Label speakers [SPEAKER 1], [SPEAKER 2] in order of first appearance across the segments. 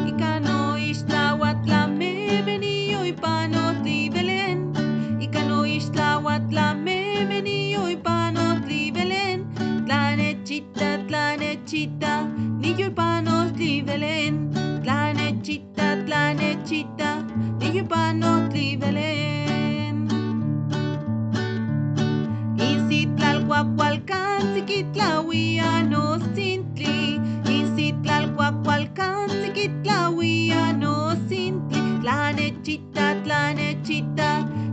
[SPEAKER 1] Icano ixtlahuatlame veniyo y panotli Belén. Icano ixtlahuatlame veniyo y panotli Belén. Tlanechita, niyo y panotli Belén. Tlanechita, niyo y panotli Belén. Incitlalhuacualcan, tziquitlahuiano sintli. Incitlalhuacualcan, tziquitlahuiano sintli. Tlanechita,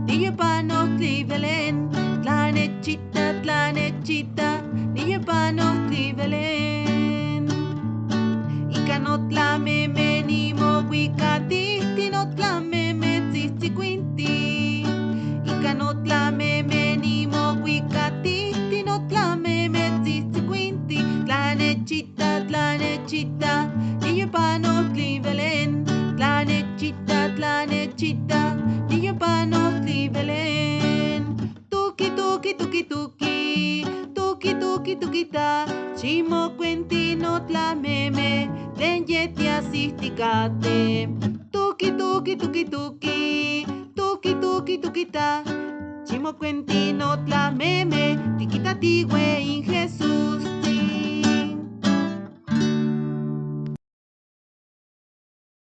[SPEAKER 1] niyo panostli Belén. Tlanechita, niyo panostli Belén. Icanotlameme nimohuicatihti, notlameme tzitzicuinti. Icanotlameme nimohuicatihti, notlameme tzitzicuinti. Tlanechita, niyo panostli Belén. Tlanechita, niyo panostli Belén. Tuki, tukita, chimocuenti notlameme, tlen yetiasisticate. Tuki, tukita, chimocuenti notlameme, tiquitatiwe in Jesús.